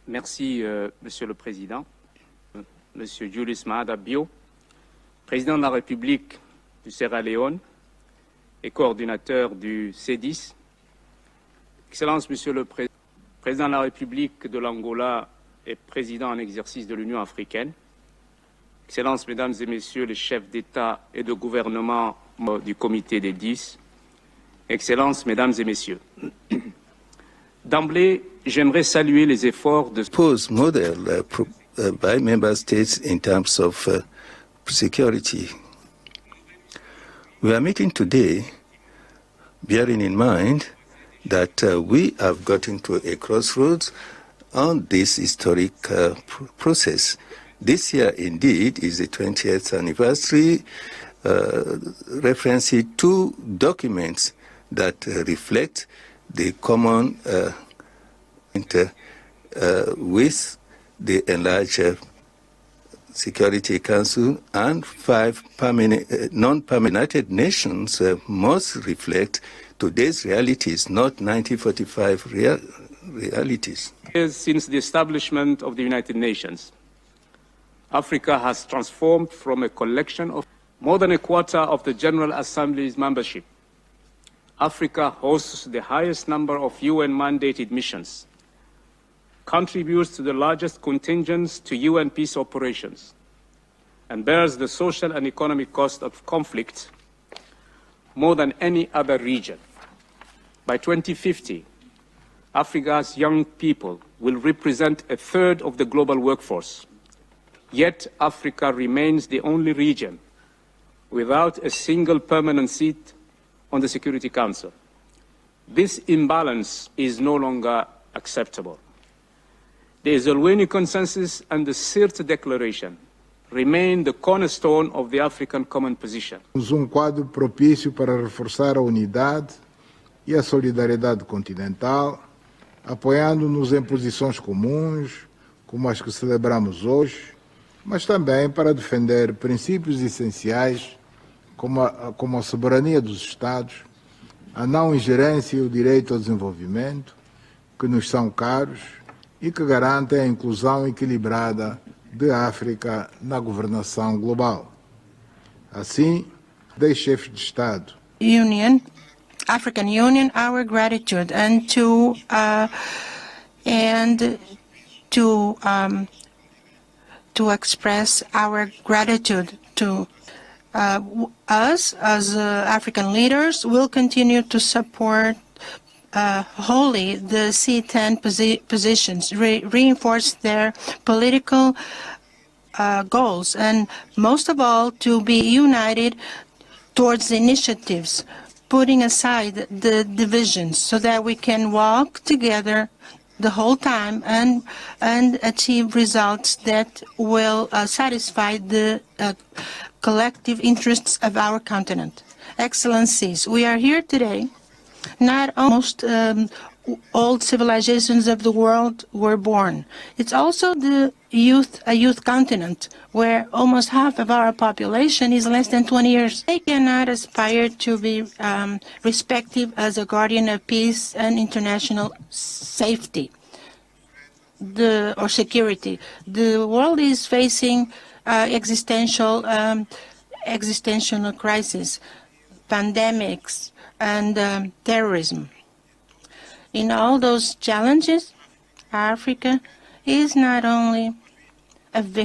Merci, Monsieur le Président. Monsieur Julius Maada Bio, Président de la République du Sierra Leone et coordinateur du C10. Excellence, Monsieur le Président de la République de l'Angola et Président en exercice de l'Union africaine. Excellences, Mesdames et Messieurs les chefs d'État et de gouvernement du Comité des 10. Excellences, Mesdames et Messieurs. D'emblée, j'aimerais saluer les efforts de model by member states in terms of security. We are meeting today bearing in mind that we have gotten to a crossroads on this historic process. This year, indeed, is the 20th anniversary, referencing two documents that reflect the common with the enlarged Security Council and 5 non-permanent nations must reflect today's realities, not 1945 realities. Since the establishment of the United Nations, Africa has transformed from a collection of more than a quarter of the General Assembly's membership. Africa hosts the highest number of UN-mandated missions, contributes to the largest contingents to UN peace operations, and bears the social and economic cost of conflict more than any other region. By 2050, Africa's young people will represent a third of the global workforce. Yet Africa remains the only region without a single permanent seat on the Security Council. This imbalance is no longer acceptable. The Slbc Consensus and the Sirte Declaration remain the cornerstone of the African common position. Quadro propício para reforçar a unidade e a solidariedade continental, apoiando-nos em posições comuns, como as que celebramos hoje, mas também para defender princípios essenciais como a soberania dos Estados, a não ingerência e o direito ao desenvolvimento, que nos são caros e que garantem a inclusão equilibrada de África na governação global. Assim, 10 chefes de Estado. African Union, our gratitude and to express our gratitude to us as African leaders will continue to support wholly the C10 positions, reinforce their political goals, and most of all to be united towards the initiatives, putting aside the divisions so that we can walk together the whole time and achieve results that will satisfy the collective interests of our continent. Excellencies, we are here today. Not almost all civilizations of the world were born. It's also a youth continent where almost half of our population is less than 20 years. They cannot aspire to be respected as a guardian of peace and international safety or security. The world is facing existential crises, pandemics, and terrorism. In all those challenges, Africa is not only a victim